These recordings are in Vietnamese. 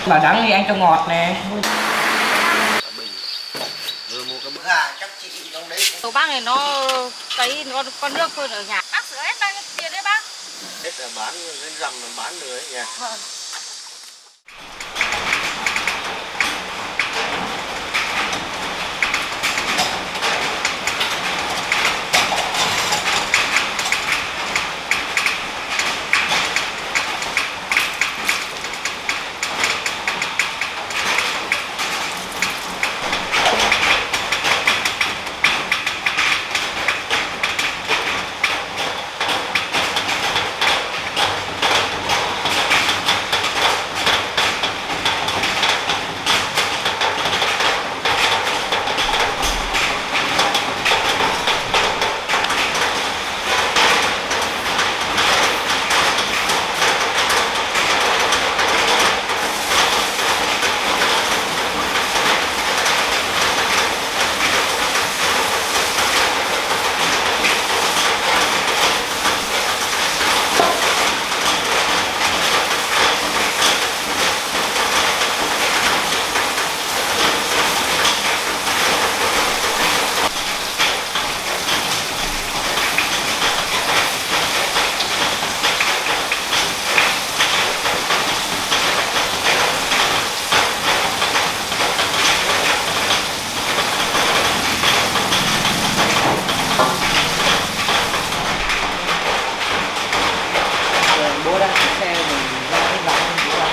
Mà đắng thì anh cho ngọt nè. Vừa mua cái gà chắc chị trong đấy. Tổ bác này nó cấy con nước thôi ở nhà. Bác sửa hết bao nhiêu tiền đấy bác? Hết là bán đến rằm là bán được đấy nhỉ. Vâng. Bố đang chạy xe mình ra cái vắng mình đi ra.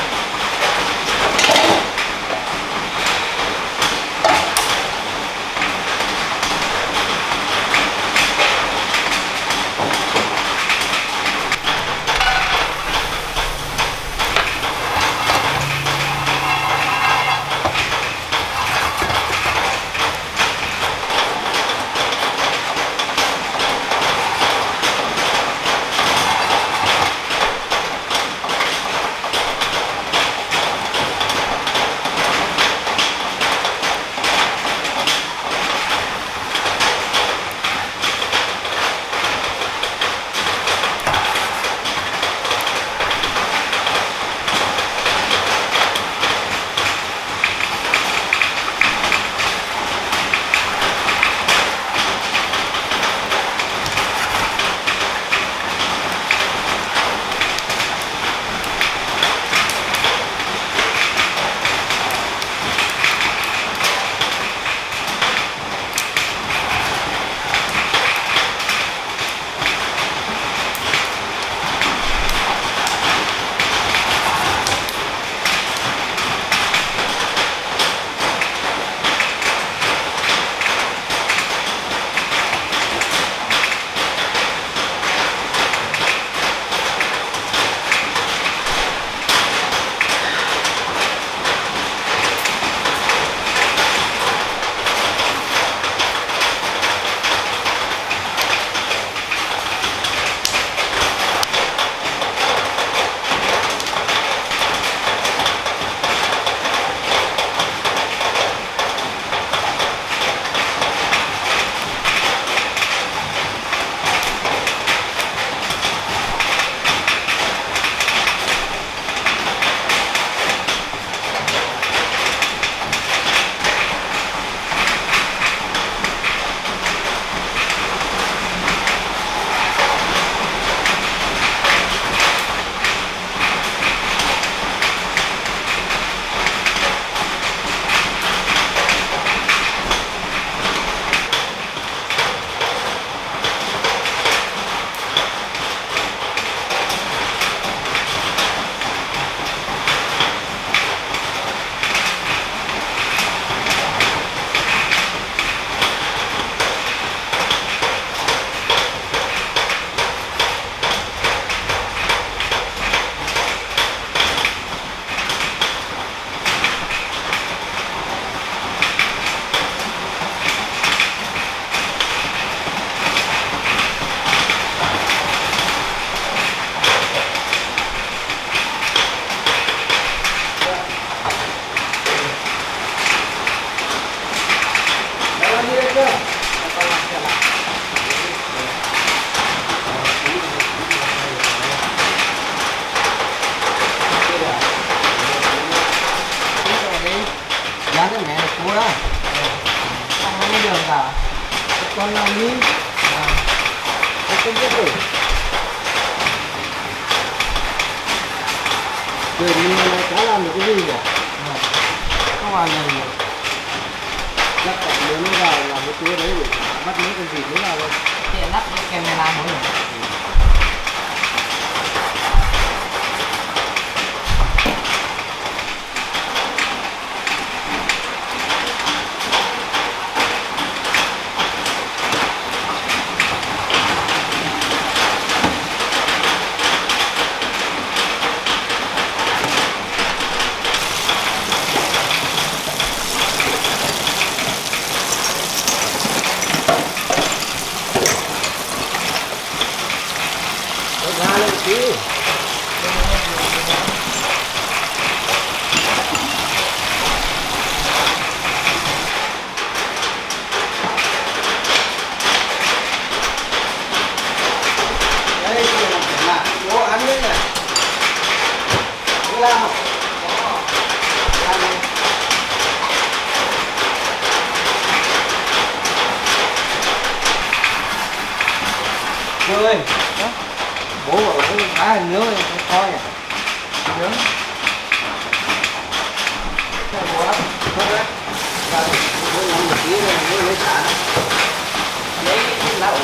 con nào đi không biết rồi trời mưa này cá làm được cái gì nhỉ không vào này chắc phải nếu nó vào làm cái túi đấy để bắt mấy con vịt nó vào luôn thì lắp cái camera mới rồi. ra lên tí đây là đồ ăn đấy này đi làm không làm đi rồi bố bảo bố khá là nhớ không coi nhỉ nhớ cái bố lắm không đấy và bố làm một tí này bố lấy trả lấy cái lá ủ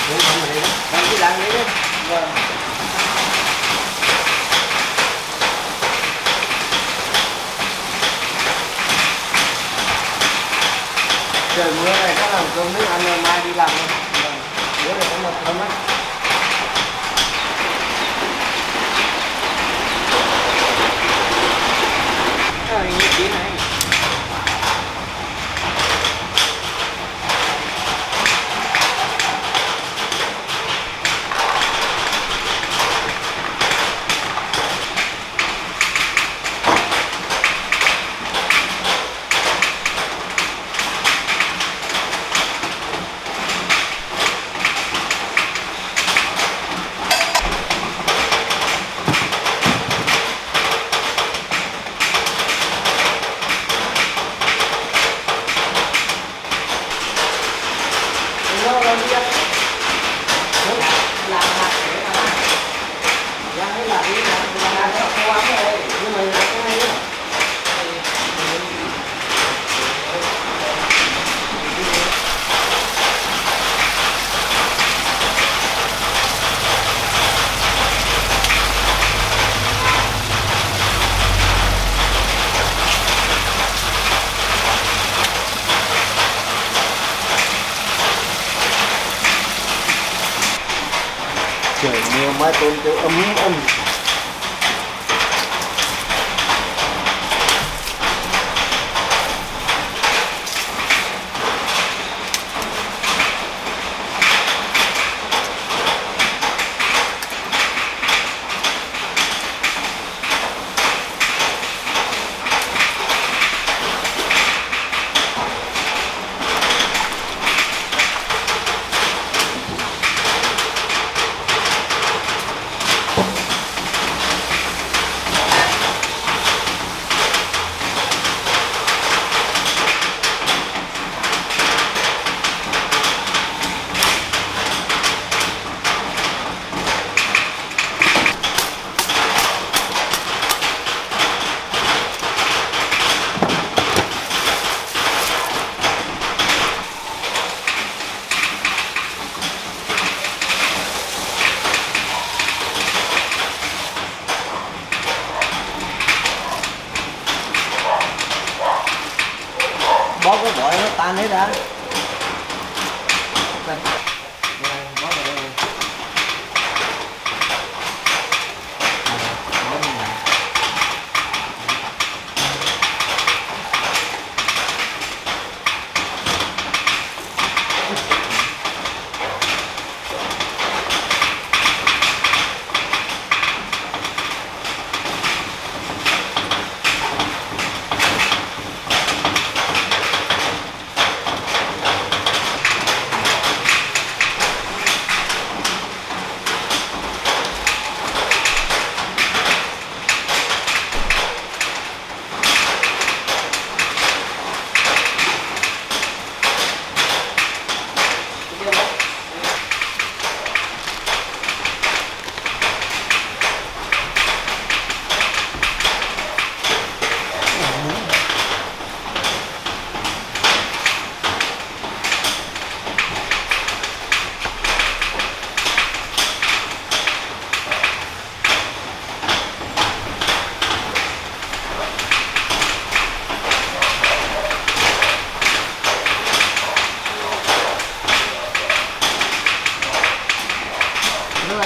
bố làm ở đây đó làm cái làng đấy đấy vâng trời mưa này các làm cơm nước ăn rồi mai đi làm luôn bữa này có một cơm đấy trời như tí này trời mưa mái tôn kêu ấm ấm bó cái vội nó tan hết đã đây bó vào đây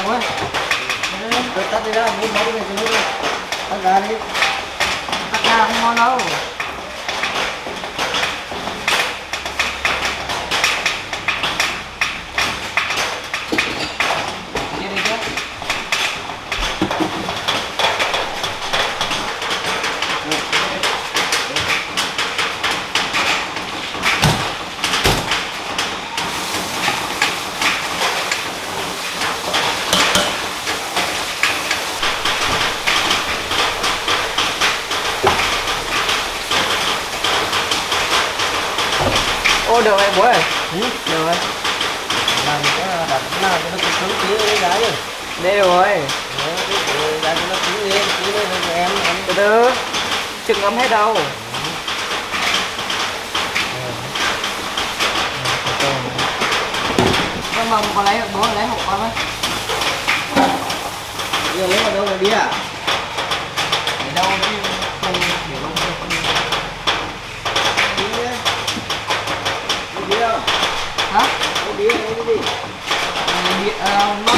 ơi. Tôi tắt đi ra, muốn bỏ cái này cho nó tắt ra đi. Tắt ra không ngon đâu. Đi đi chứ. Ô được rồi bố ơi. Được rồi. Làm cái đặt nào cho nó cứng tí cái giá rồi. Đây rồi. Giá cho nó cứng lên, cứng lên cho em. Từ từ. Chừng ấm hết đâu. Con mầm có lấy bố lấy hộ con với. Giờ lấy vào đâu rồi đi à? Để đâu chứ không để đâu cho con. Đi nhé. Đi không? Hả? Đi đi, đi đi. Ngon mà.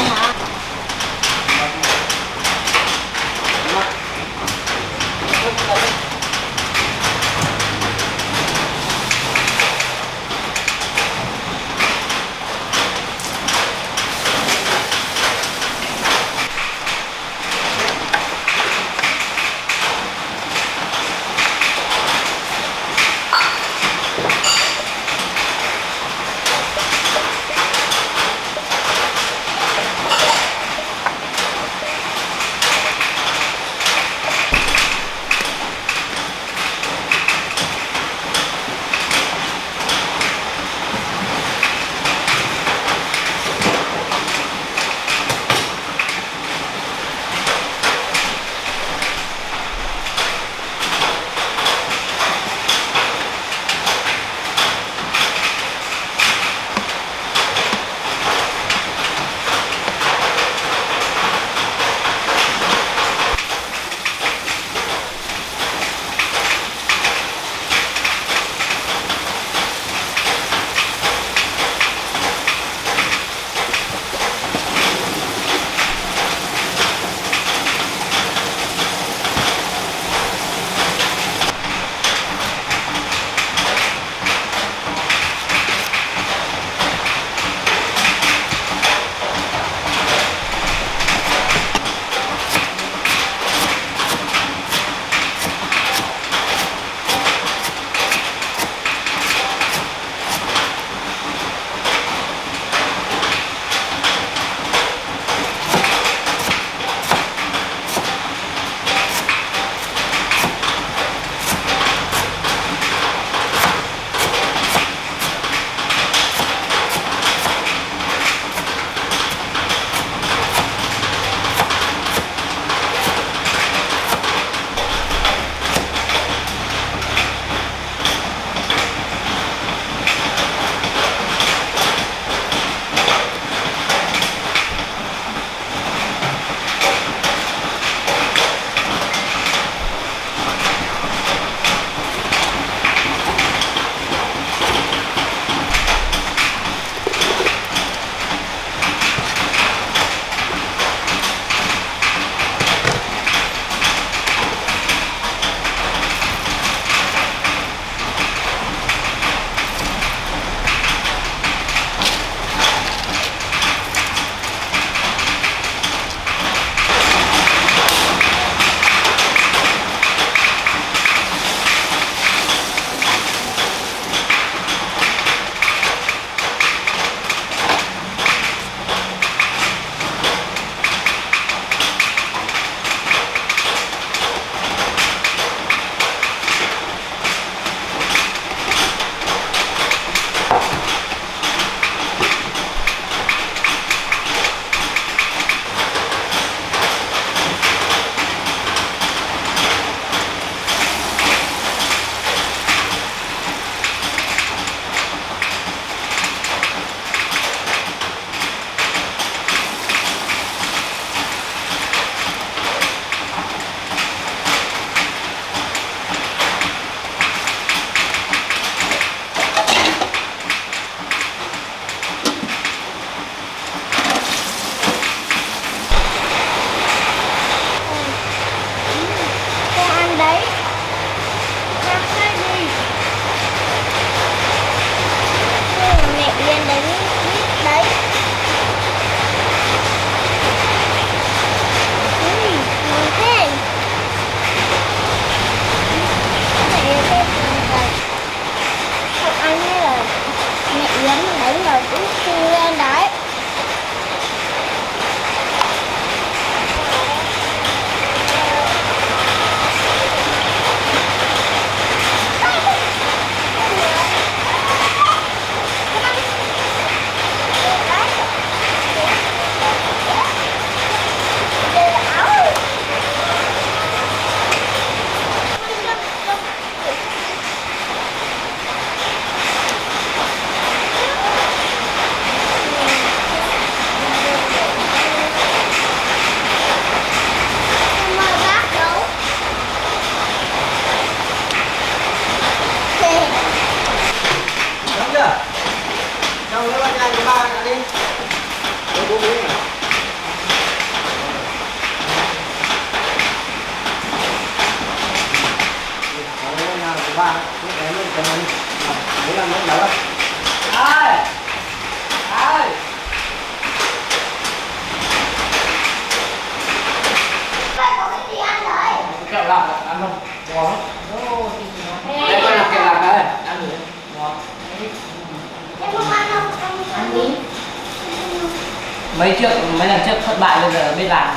mấy lần trước thất bại bây giờ biết làm.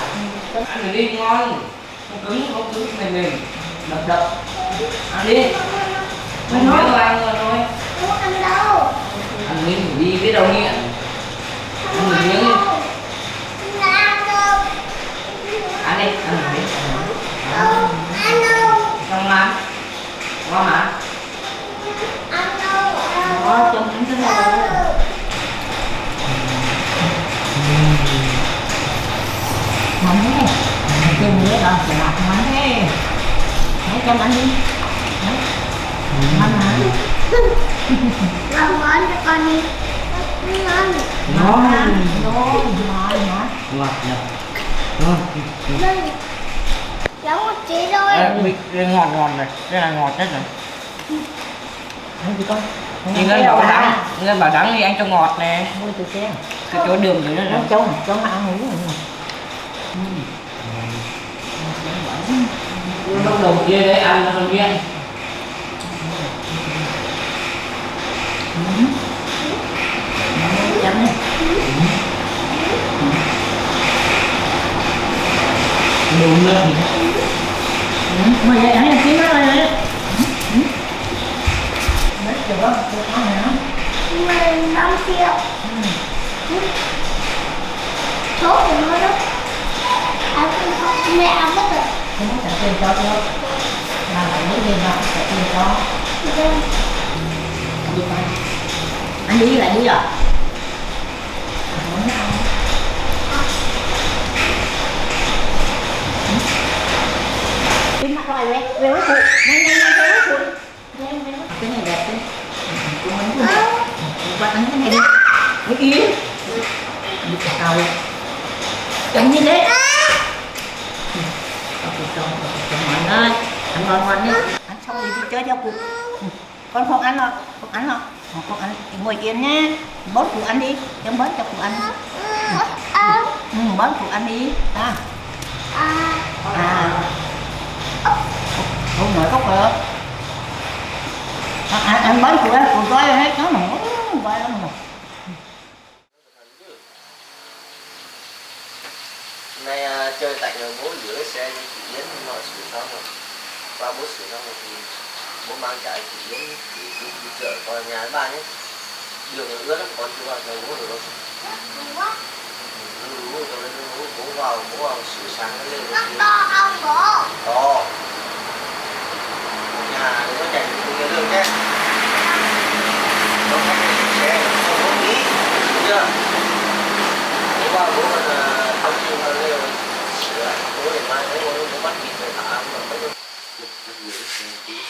Ăn đi ngon, không cứng mềm đập ăn đi. Mình nói thôi ăn thôi. Không ăn đâu. Ăn đi biết đâu nghiện. Ăn một miếng đi. Ăn đi, ăn một miếng. Ăn đâu. Ngon mà. Ngon mà. Ăn đâu. Đó, cho miếng cái này. Mắm thế. Cái mía đó sẽ lạc mắm thế. Đấy, cho ăn đi. Đấy. Mắm hả? Làm món cho con đi. Ngon. Ngon. Ngon. Ngon hả? Ngọt nhỉ. Ngon. Giống một tí thôi. Đây ngọt này, cái này ngọt nhất này. Ăn gì con? Thì Ngân bảo đắng, Ngân bảo đắng thì anh cho ngọt nè. Mua từ xe. Cái chỗ đường dưới đó Nó nè. cho nó ăn uống rồi. Lúc đầu kia đấy ăn nó không nghiện. Chấm đi. Đủ nước. Mà vậy ăn kiếm nó rồi đấy. Đấy, được không? Được không hả? 15 triệu. Số của nó đó. Mẹ ăn mất rồi. Không có trả tiền cho chưa? Mà lại muốn gì mà trả tiền cho. Đi con. Anh đi lại đi rồi. Cái mắt rồi về với phụ. Nhanh về với phụ. Cái này đẹp đấy. Cũng mấy phụ. Bạn ăn cái này đi. Mới yên. Đi cả cầu. Chẳng như thế. Anh ơi, anh ngon đi. Ăn xong thì đi chơi cho cụ. Con không ăn rồi, không ăn rồi. Con ăn ngồi yên nhé. Bớt cụ ăn đi, em bớt cho cụ ăn. Bớt cụ ăn đi. Không nói khóc rồi. Anh bớt cụ ăn, cụ coi hết nó mà coi nó mà. Hôm nay chơi tại nhà bố rửa xe như chị Yến nó sửa xong rồi. Qua bố sửa xong rồi thì bố mang chạy chị Yến đi chợ coi nhà ba nhé. Đường nó ướt lắm, còn chưa vào nhà bố được không? Bố vào sửa sáng nó lên. To không bố? To. Nhà nó chạy cái đường nhé. Nó không có xe, không có nghĩ. Đúng chưa? Bố vào bố còn không chịu mà lên sửa. Bố để mai thấy bố bắt kịp phải thả mà có được.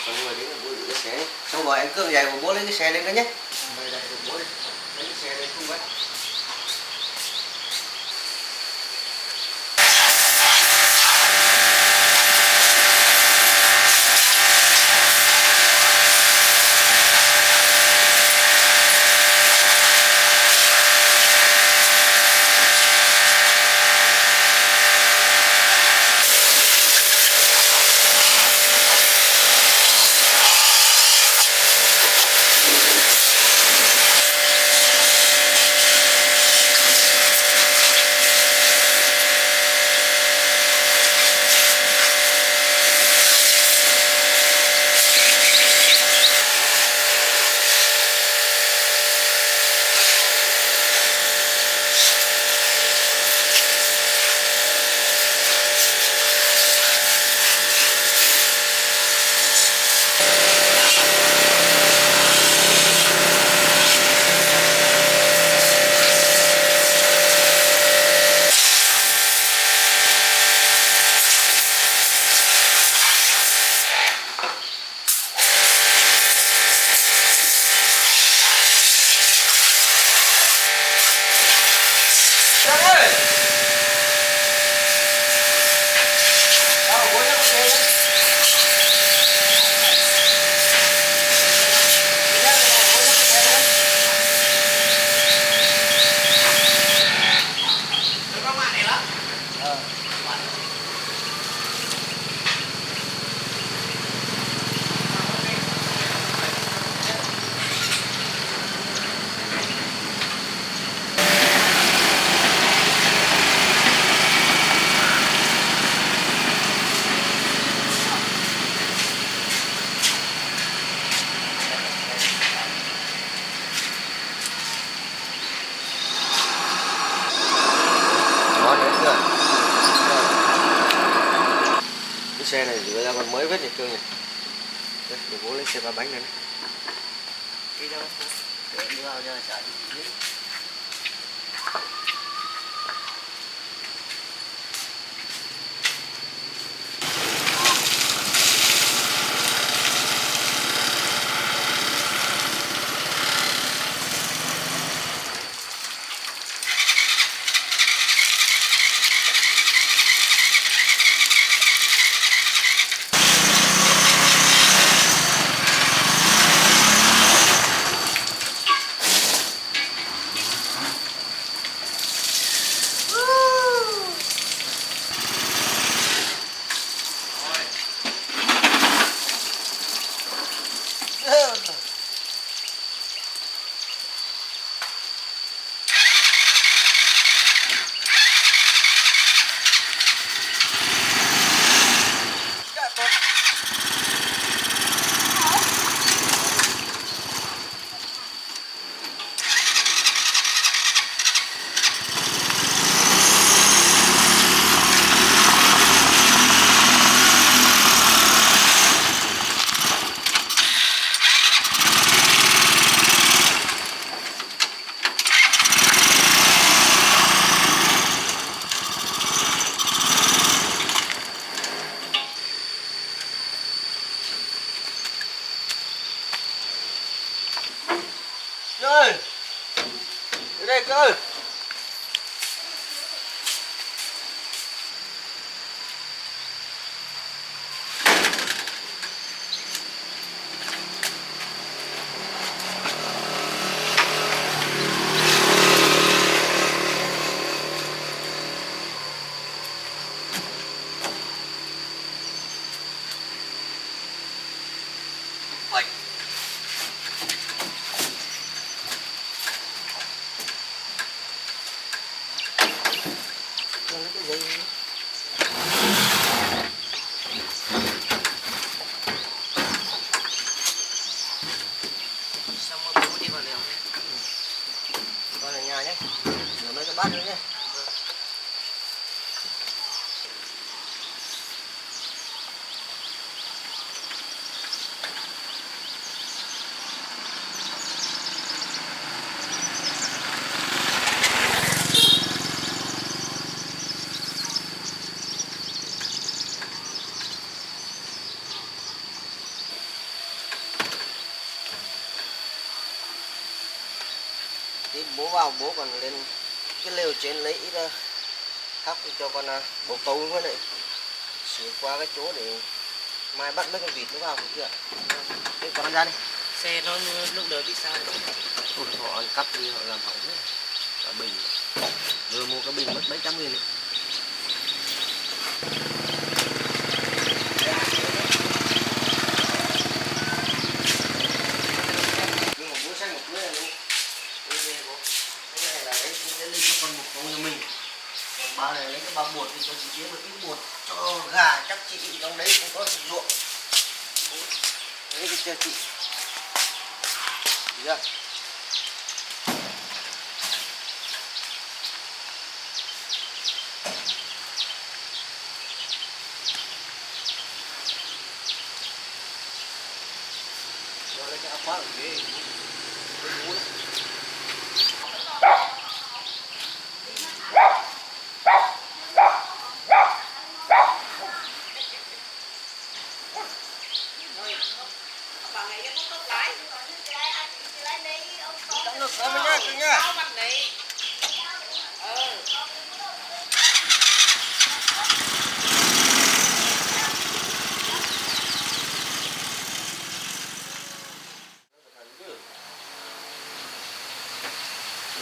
Xong rồi đến bố giữ cái xe. Xong rồi anh Cương dạy của bố lấy cái xe lên đó nhé. Đây dạy của bố đi. Lấy cái xe lên không vậy. chưa? Cái xe này rửa ra còn mới vết nhỉ Cương nhỉ? Đây, để bố lấy xe ba bánh này. Đi đâu? Để đi vào cho trả đi. Ơi, đến đây cơ. Xong rồi bố đi vào lều nhé. Con ở nhà nhé. Rửa mấy cái bát nữa nhé. Tí bố vào bố còn lên cái lều trên lấy ít thóc cho con bồ câu với lại xuyên qua cái chỗ để mai bắt mấy con vịt nó vào chưa? Thế con ra đi. Xe nó lúc đời bị sao? Ui, họ ăn cắp đi họ làm hỏng hết. Cả bình. Vừa mua cái bình mất mấy trăm nghìn. Nhưng mà bố xanh một túi này luôn. Cái này là lấy cho con một con nhà mình. Còn ba này lấy cái bao bột thì cho chị chế một ít bột cho gà chắc chị trong đấy cũng có ruộng. Đấy cái cho chị. Được chưa? Rồi lấy cái áo khoác ở ghế.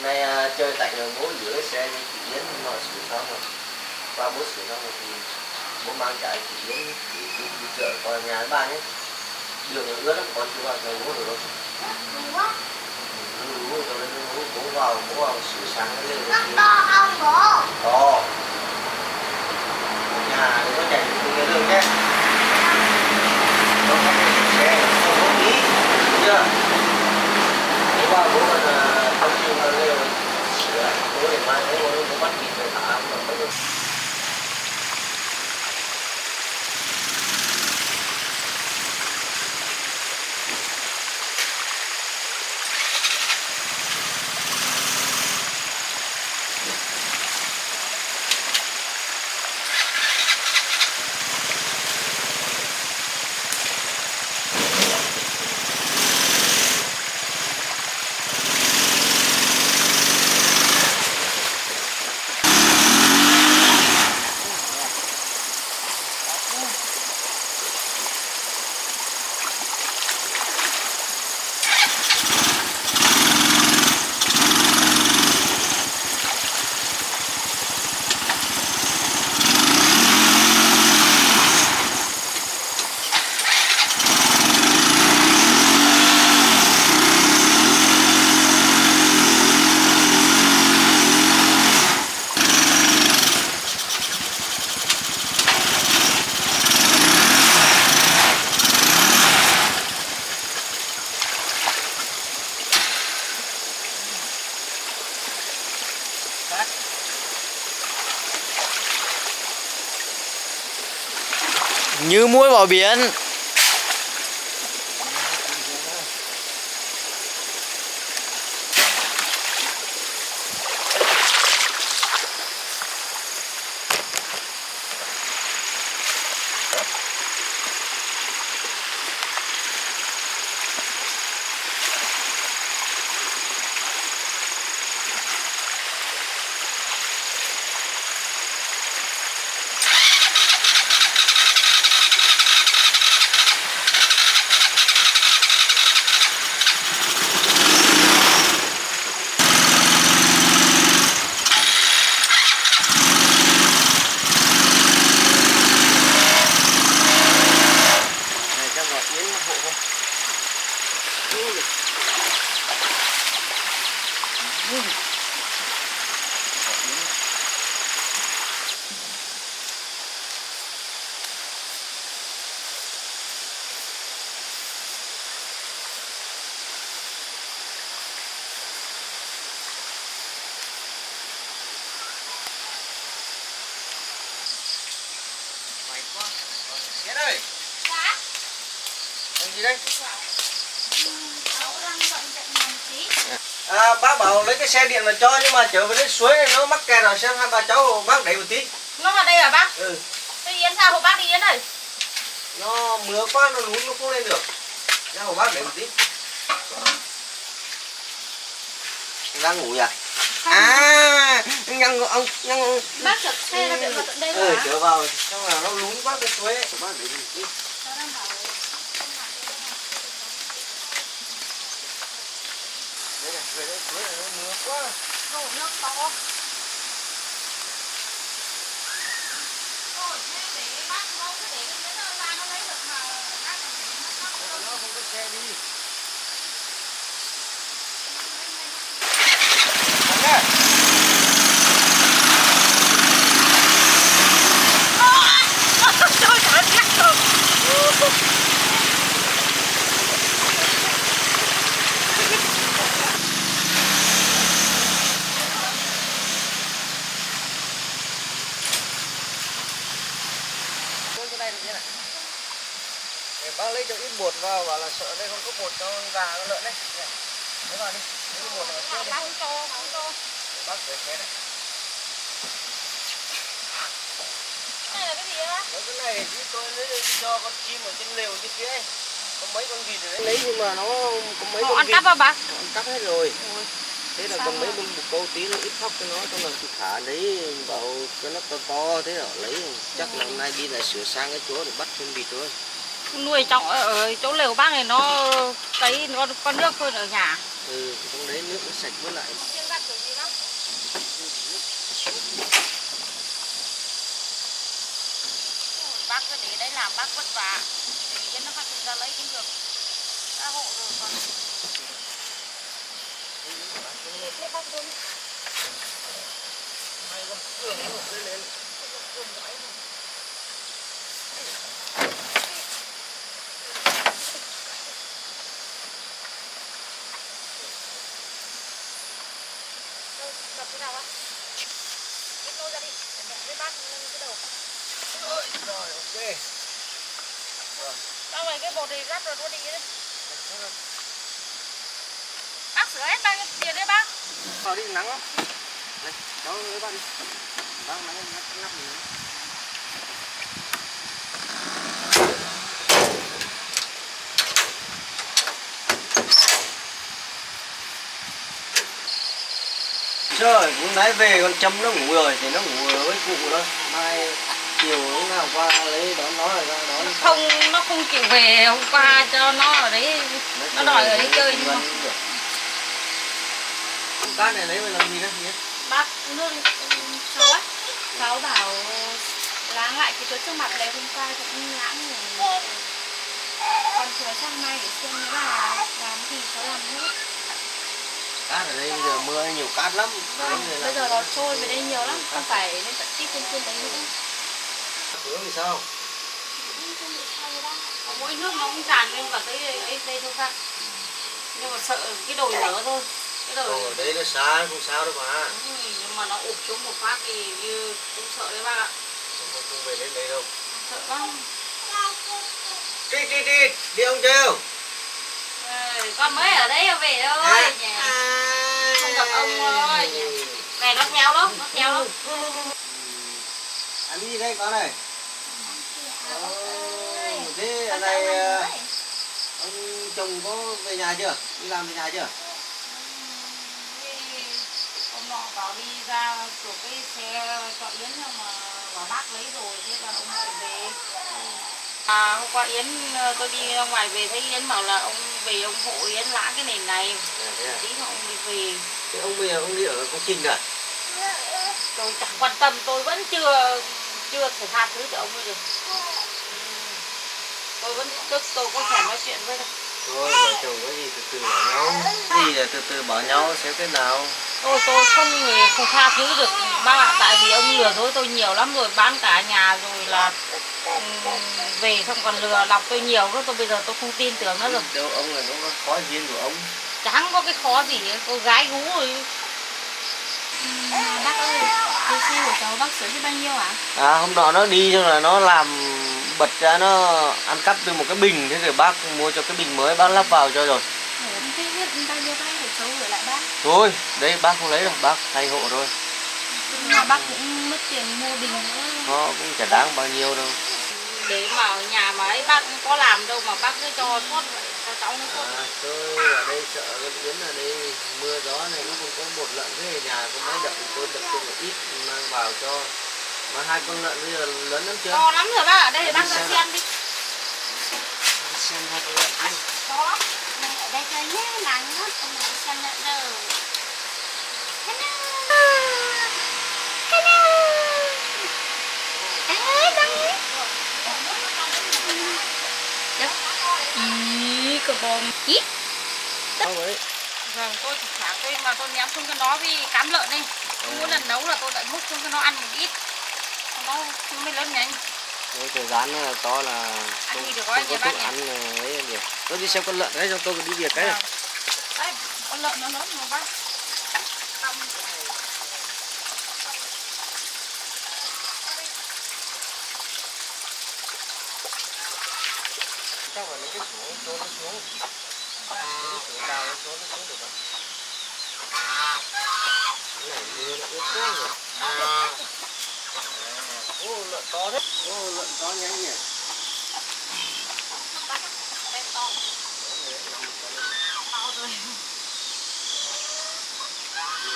Nay chơi tại nhà bố giữa xe như chị Yến mà sửa xong rồi. Qua bố sửa xong rồi thì bố mang chạy chị Yến đi chợ qua nhà ba nhé. Đường nó ướt lắm, con chú vào nhà bố được không? Bố vào sửa sáng nó lên. Nó to không bố? To. Nhà nó chạy xuống cái đường nhé. Nó có cái xe, không có tí. Được chưa? Bố vào bố còn không chịu vào lều sửa. Bố để mai thấy bố bắt vịt về thả. cát. Như muối bỏ biển. Này chắc gọi Yến hộ thôi. Mày quá. Yến ơi, Dạ. làm gì đây? Cháu đang dọn dẹp nhà một tí. À, bác bảo lấy cái xe điện mà cho, nhưng mà trở về đến suối này nó mắc kẹt rồi, xem hai bà cháu bác đẩy một tí. Nó vào đây hả bác? Ừ, Thế Yến sao hộ bác đi Yến ơi? nó mưa quá nó lún nó không lên được. Ra của bác đẩy một tí. Đang ngủ nhỉ? À, ông Bác chở xe ra biển vào tận đây rồi hả? trở vào xong là nó lún quá cái suối ấy. Bác đẩy một tí. Cháu đang bảo không phải đây đâu. Đây này, về đây suối này nó mưa quá. Đổ nước to. Ôi, thế để bác mau cứ để cái giấy ra nó lấy được mà bác còn để mất tóc. Nó không có xe đi. Trời ơi, lắc rồi. Cái này được như này. Để bác lấy cho ít bột vào, bảo là sợ đây không có bột cho gà con lợn đấy. Này, lấy vào đi, lấy cái bột này vào trước đi. Không cho, không cho. Để bác để xe đấy. Cái này là cái gì vậy bác? Đấy, cái này thì tôi lấy cho con chim ở trên lều trên kia ấy. Có mấy con vịt ở đấy lấy, nhưng mà nó có mấy Họ con ăn vịt cắp hả bác? nó ăn cắp hết rồi. Ôi, Thế là sao còn mấy mà- con bồ câu tí nó ít thóc cho nó, xong là thì thả đấy, bảo cho nó to to, thế là lấy. Chắc là hôm nay đi lại sửa sang cái chỗ để bắt thêm vịt thôi. Nuôi trong ở chỗ lều bác này nó cái con nước hơn ở nhà. Ừ, trong đấy nước nó sạch với lại. Riêng ra kiểu gì lắm. Ôi, bác cứ để đấy làm bác vất vả. Thì Yến nó phát hiện ra lấy cũng được. Đã hộ rồi còn. Thế bác luôn. May con cường nó lên lên. Cầm thế nào bác? Yến lôi ra đi. Để mẹ với bác nâng cái đầu. Rồi, ok. Sao vậy cái bột này rắp rồi nó đi đấy. Bác sửa hết bao nhiêu tiền đấy bác? Vào đi nắng không? Này, cháu lấy bác đi. Bác nắng ngắp gì nữa. Trời, hôm nay về con Trâm nó ngủ rồi, thì nó ngủ ở với cụ đó. Mai chiều lúc nào qua lấy đón nó rồi ra đón. Nó không chịu về hôm qua cho nó ở đấy, nó đòi ở đấy chơi nhưng mà con cá này lấy về làm gì đó nhỉ? bác nước cháu ấy, cháu bảo láng lại cái chỗ trước mặt đấy hôm qua cũng lãng rồi, còn chờ sang mai để xem nếu là làm gì cháu làm hết. Cát ở đây bây giờ mưa nhiều cát lắm. Bây giờ nó trôi về đây nhiều lắm, không phải lên tận tít trên đấy nữa. Hướng thì sao? Có mỗi nước nó cũng tràn lên vào cái ấy đây thôi Phan. Nhưng mà sợ cái đồi lở thôi. Rồi ở đấy nó xa không sao đâu mà. nhưng mà nó ụp xuống một phát thì như cũng sợ đấy bác ạ. Không về đến đây đâu. Sợ lắm. Đi ông Treo. Con mới ở đấy về thôi. Không gặp ông thôi. Này nó theo đó, nó theo đó. Ăn đi đây con này. Thế ở này ông chồng có về nhà chưa? Đi làm về nhà chưa? Ông nọ bảo đi ra của cái xe cho Yến nhưng mà bảo bác lấy rồi thế là ông lại về. Hôm qua Yến tôi đi ra ngoài về thấy Yến bảo là ông về ông hộ Yến lã cái nền này. Thế à? Tí nữa ông đi về. Thế ông bây giờ ông đi ở công trình à? Tôi chẳng quan tâm, tôi vẫn chưa thể tha thứ cho ông ấy được. Tôi vẫn tôi có thể nói chuyện với đâu. Thôi vợ chồng có gì từ từ bảo nhau. Gì là từ từ bảo nhau xem thế nào. Tôi không tha thứ được bác ạ, tại vì ông lừa dối tôi nhiều lắm rồi, bán cả nhà rồi là về xong còn lừa lọc tôi nhiều nữa, tôi bây giờ tôi không tin tưởng nữa rồi. Đâu ông là nó có khó riêng của ông. Chẳng có cái khó gì, cô gái gú rồi. Bác ơi, cái xe của cháu bác sửa cho bao nhiêu ạ? Hôm nọ nó đi xong là nó làm bật ra, nó ăn cắp từ một cái bình, thế rồi bác mua cho cái bình mới, bác lắp vào cho rồi. Thế biết bao nhiêu bác để cháu gửi lại bác? Thôi, đấy bác không lấy đâu, bác thay hộ rồi. Mà bác cũng mất tiền mua bình nữa. Nó cũng chả đáng bao nhiêu đâu. Để mà ở nhà mà ấy bác cũng có làm đâu mà bác cứ cho suốt vậy, cho cháu nó suốt. Tôi ở đây sợ cái Yến ở đây mưa gió này nó không có một lợn, thế ở nhà có mấy đập thì tôi đập cho một ít mang vào cho. Mà 2 con lợn bây giờ lớn lắm chưa? To lắm rồi bác ạ, đây thì bác ra xem đi. Xem 2 con lợn đi. To lắm. Này ở đây chơi nhé, nắng lắm, ông này xem lợn rồi. Hello. Hello. Ê, bác ấy. Ý, cờ bom. Ý. Đâu đấy? Vâng, tôi thì sáng tôi ném xuống cho nó với cám lợn đi. Tôi muốn lần nấu là tôi lại múc xuống cho nó ăn một ít. Nó mới lớn nhanh. Đấy, thời gian nó to là Ăn gì được không quá có nhỉ thuốc bác nhỉ? ăn ấy gì. Tôi đi xem con lợn đấy, xong tôi còn đi việc cái này. Đấy, con lợn nó lớn mà bác. Xong. Chắc phải lấy cái xuống, trốn nó xuống. Lấy cái xuống đào nó trốn nó xuống được không? Cái này mưa nó ướt quá rồi. Ô, lợn to đấy. Ô, lợn to nhanh nhỉ. Đây to. To rồi.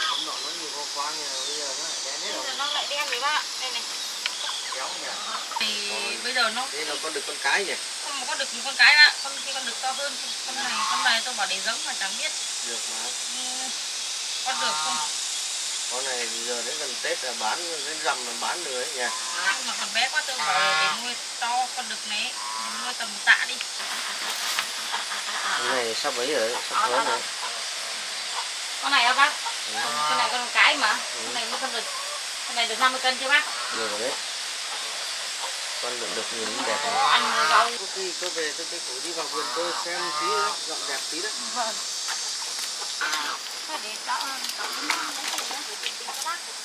Hôm nọ nó nhiều con khoang nhờ, bây giờ nó lại đen hết rồi. Bây giờ nó lại đen rồi bác. Đây này. Kéo nhỉ. Thì bây giờ nó Đây là con đực con cái nhỉ? không có đực một con cái ạ. Con kia con đực to hơn. Con này tôi bảo để giống mà chẳng biết. Được mà. Con được không? Con này giờ đến gần Tết là bán, đến rằm là bán được đấy nhỉ? Nhưng mà còn bé quá tôi bảo để nuôi to con đực này. Nuôi tầm tạ đi. Cái này sắp ấy rồi, sắp hơn rồi. Con này hả bác? Con này con cái mà. Con này mới con đực. Con này được 50 cân chưa bác? Được rồi đấy. Con được nhìn đẹp này. Ăn rau. Có khi tôi về tôi tranh thủ đi vào vườn tôi xem tí đấy, dọn dẹp tí đấy. Vâng. Thế để đó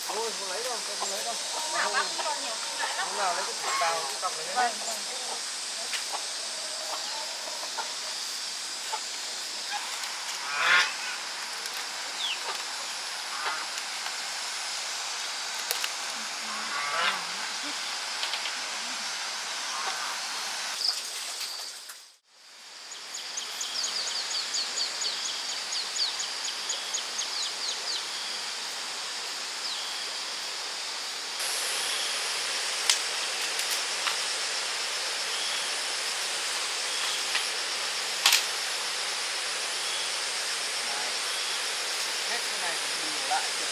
Thôi không lấy đâu, tôi không lấy đâu. nào bác cũng cho nhiều lại lắm. Hôm nào lấy cái thẻ đào cái cọc này Vâng. đấy. Hết cái này thì bù lại kìa.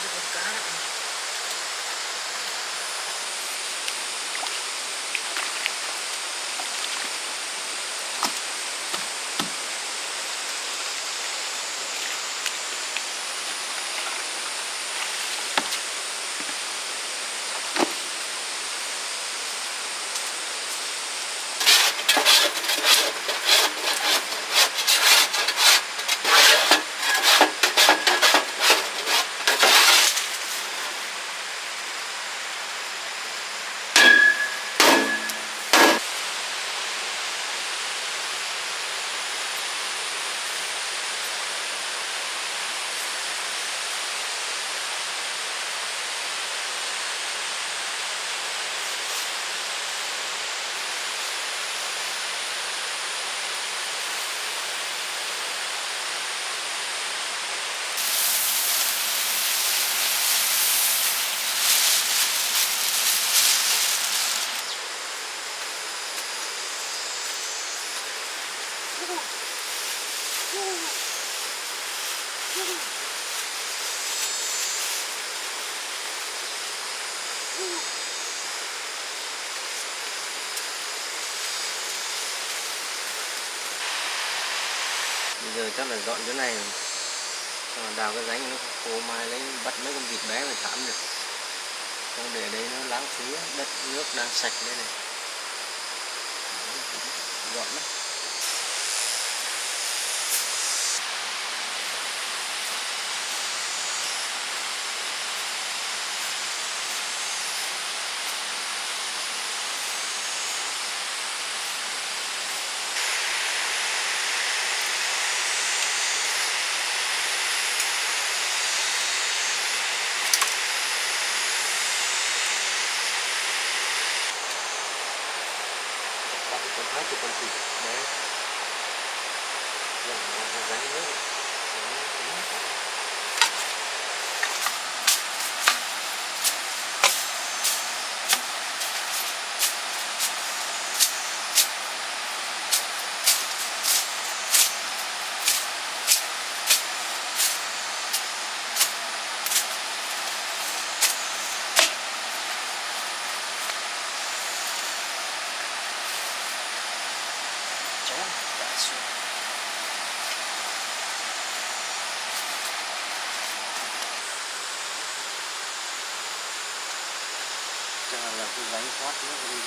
cho con cá đó. Bây giờ chắc là dọn chỗ này xong rồi đào cái rãnh nó khô, mai lấy bắt mấy con vịt bé về thảm được, xong để đấy nó lãng phí, đất nước đang sạch đây này. Dọn lắm. Còn 20 con vịt đấy, lần rãnh nước này. Chắc là cái rãnh thoát nước đi.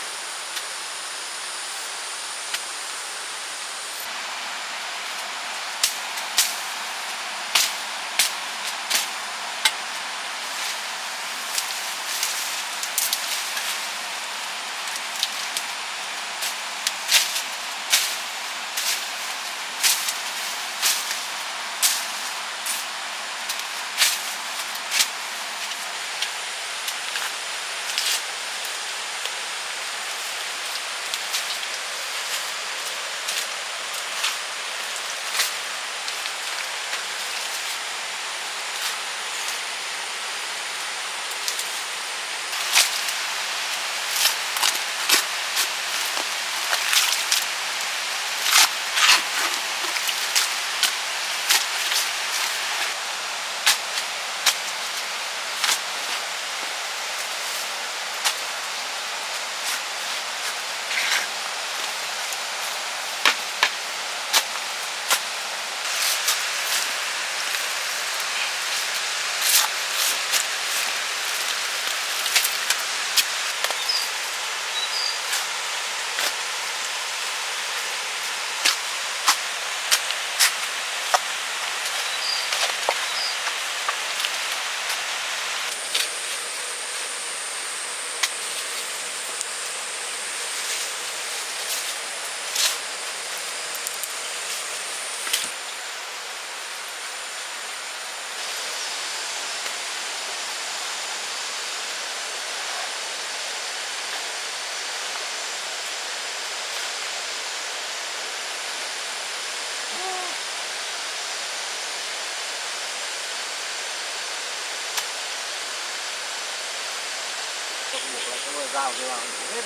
Rồi rào thì vào hết.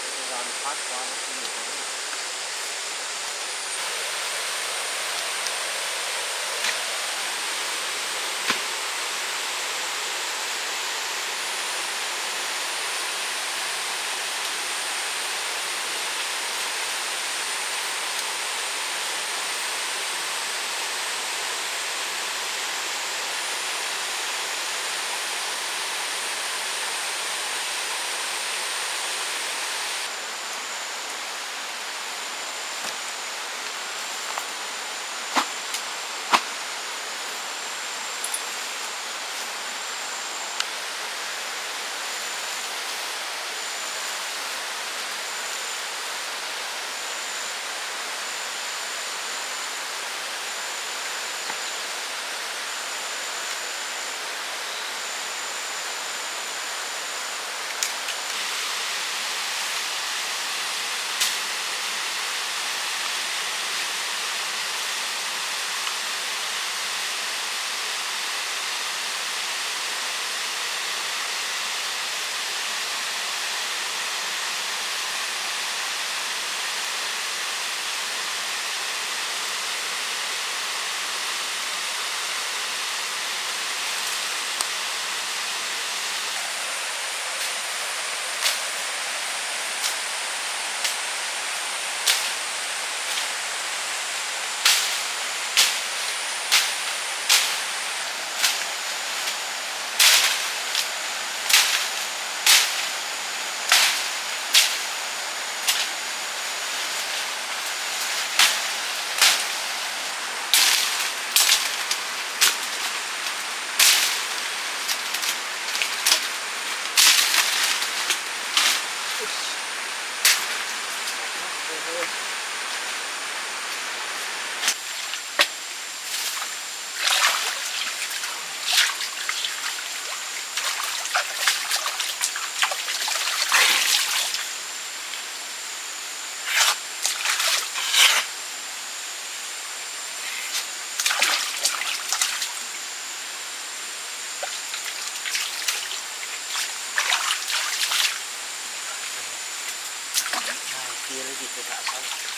Cái rào phát qua nó không được. kia lấy gì tôi thả xong